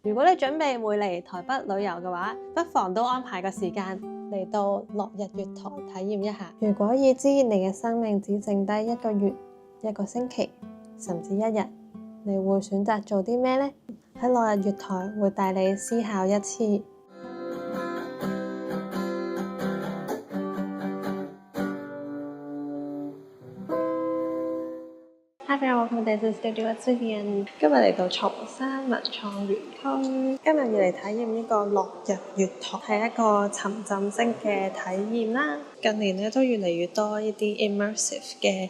如果你準備會嚟台北旅遊嘅話，不妨都安排個時間嚟到落日月台體驗一下。如果已知你嘅生命只剩低1個月、1個星期，甚至1日，你會選擇做啲咩呢？喺落日月台會帶你思考一次。Hi everyone, welcome to the studio. Vivian 今日嚟到松山文創園區，今日要嚟體驗呢個落日月台，係一個沉浸式嘅體驗啦。近年咧都越嚟越多呢啲 immersive 嘅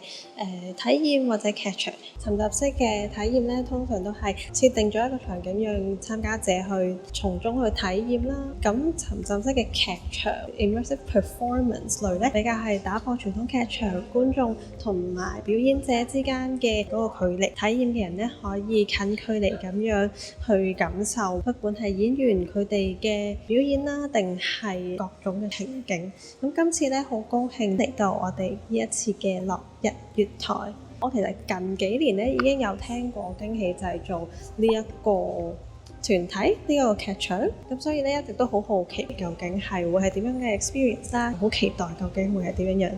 體驗或者劇場。沉浸式嘅體驗咧，通常都係設定咗一個場景，讓參加者去從中去體驗啦。咁沉浸式嘅劇場 immersive performance 類咧，比較係打破傳統劇場觀眾同埋表演者之間嘅嗰個距離，體驗嘅人咧可以近距離咁樣去感受，不管係演員佢哋嘅表演啦，定係各種嘅情景。咁今次咧好高興嚟到我哋呢一次嘅落日月台。我其實近幾年咧已經有聽過驚喜製造呢一個團體呢個劇場，咁所以咧一直都好好奇究竟係會係點樣嘅 experience 啦，好期待究竟會係點樣樣。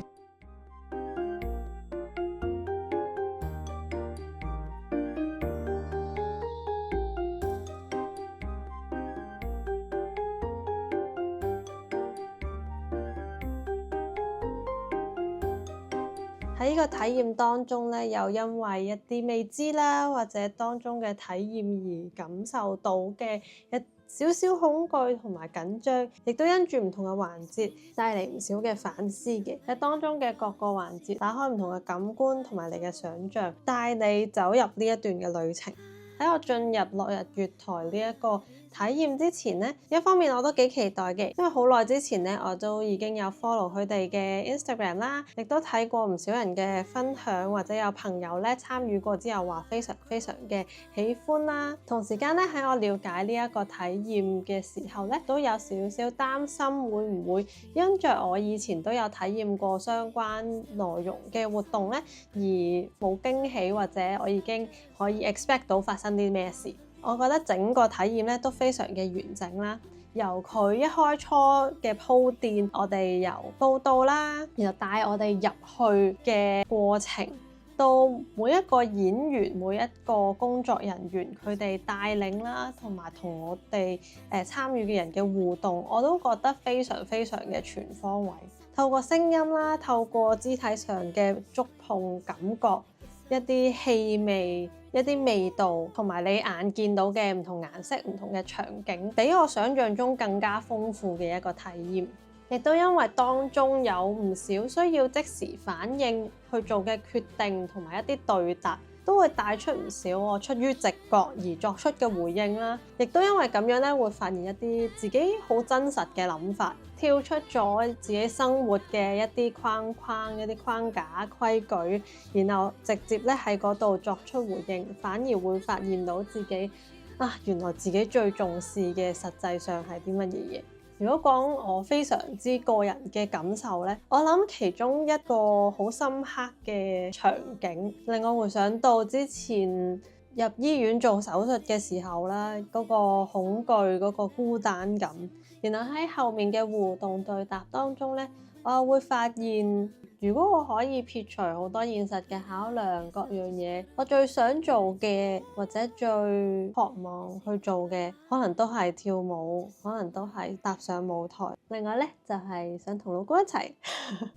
喺呢個體驗當中咧，又因為一啲未知啦，或者當中嘅體驗而感受到嘅一少少恐懼同埋緊張，亦都因住唔同嘅環節帶嚟唔少嘅反思嘅。喺當中嘅各個環節，打開唔同嘅感官同埋你嘅想像，帶你走入呢一段嘅旅程。喺我進入落日月台呢一個體驗之前呢，一方面我都幾期待嘅，因為好耐之前呢，我都已經有 follow 佢哋嘅 Instagram 啦，亦都睇過唔少人嘅分享，或者有朋友咧參與過之後話非常非常嘅喜歡啦。同時間咧喺我了解呢一個體驗嘅時候咧，都有少少擔心會唔會因着我以前都有體驗過相關內容嘅活動咧，而冇驚喜，或者我已經可以 expect 到發生啲咩事。我覺得整個體驗咧都非常嘅完整啦，由佢一開初嘅鋪墊，我哋由報到啦，然後帶我哋入去嘅過程，到每一個演員、每一個工作人員佢哋帶領啦，同埋同我哋參與嘅人嘅互動，我都覺得非常非常嘅全方位。透過聲音啦，透過肢體上嘅觸碰感覺，一啲氣味，一啲味道，同埋你眼見到嘅唔同顏色、唔同嘅場景，比我想象中更加豐富嘅一個體驗。亦都因為當中有唔少需要即時反應去做嘅決定，同埋一啲對答，都會帶出唔少我出於直覺而作出嘅回應啦。亦都因為咁樣咧，會發現一啲自己好真實嘅諗法，跳出咗自己生活嘅一啲框框、一啲框架、規矩，然後直接咧喺嗰度作出回應，反而會發現到自己原來自己最重視嘅實際上係啲乜嘢嘢。如果講我非常之個人嘅感受呢，我諗其中一個好深刻嘅場景，令我回想到之前入醫院做手術嘅時候啦，嗰個恐懼、嗰個孤單感，然後喺後面嘅互動對答當中呢，我會發現，如果我可以撇除好多現實嘅考量，各樣嘢，我最想做嘅或者最渴望去做嘅，可能都係跳舞，可能都係踏上舞台。另外呢，就係想同老公一齊。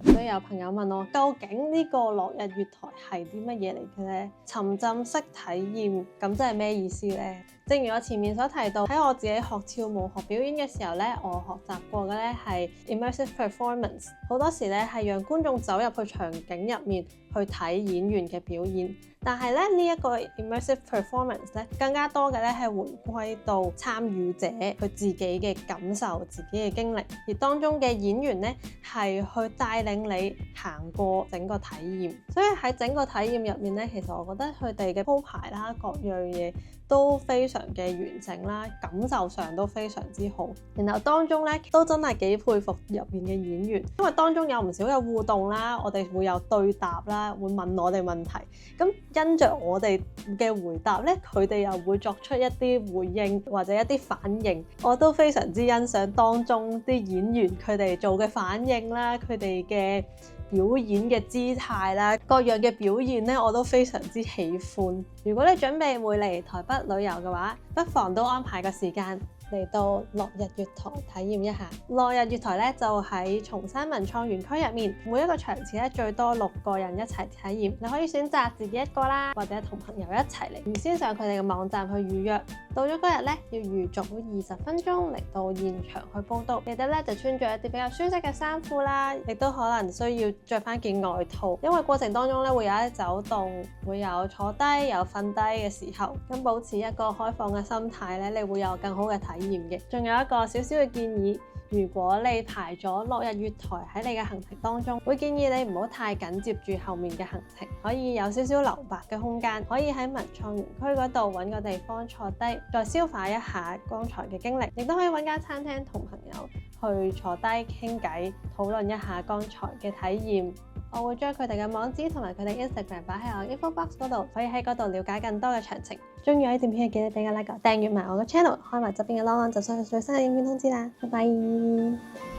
所以有朋友問我，究竟呢個落日月台係啲乜嘢嚟嘅呢？沉浸式體驗，咁即係咩意思呢？正如我前面所提到，喺我自己學跳舞、學表演嘅時候呢，我學習過嘅呢係 immersive performance， 好多時呢係讓觀眾走入去場景入面去睇演員嘅表演。但係咧呢一個 immersive performance 咧，更加多嘅咧係回歸到參與者佢自己嘅感受、自己嘅經歷，而當中嘅演員咧係去帶領你行過整個體驗。所以喺整個體驗入面咧，其實我覺得佢哋嘅鋪排啦，各樣嘢都非常嘅完整啦，感受上都非常之好。然後當中咧都真係幾佩服入面嘅演員，因為當中有唔少嘅互動啦，我哋會有對答啦，會問我哋問題，咁因着我哋嘅回答咧，佢哋又會作出一啲回應或者一啲反應，我都非常之欣賞當中啲演員佢哋做嘅反應啦，佢哋嘅表演嘅姿態啦，各樣嘅表現咧，我都非常之喜歡。如果你準備會嚟台北旅遊嘅話，不妨都安排個時間嚟到落日月台體驗一下。落日月台咧就喺松山文創園區入面，每一個場次咧最多6個人一齊體驗，你可以選擇自己一個啦，或者同朋友一齊嚟。預先上佢哋嘅網站去預約，到咗嗰日咧要預早20分鐘嚟到現場去報到。記得咧就穿著一啲比較舒適嘅衫褲啦，亦都可能需要着翻件外套，因為過程當中咧會有一啲走動，會有坐低有瞓低嘅時候，咁保持一個開放嘅心態咧，你會有更好嘅體驗嘅。仲有一個少少嘅建議，如果你排咗落日月台喺你嘅行程當中，會建議你唔好太緊接住後面嘅行程，可以有少少留白嘅空間，可以喺文創園區嗰度揾個地方坐低，再消化一下剛才嘅經歷，亦都可以揾間餐廳同朋友去坐低傾偈，討論一下剛才嘅體驗。我會將佢哋嘅網址同埋佢哋 Instagram 擺喺我 info box 嗰度，可以喺嗰度了解更多嘅詳情。中意我呢段片嘅記得俾個 like，訂閱埋我嘅 channel，開埋側邊嘅鈴鈴就收到最新嘅影片通知啦。拜拜。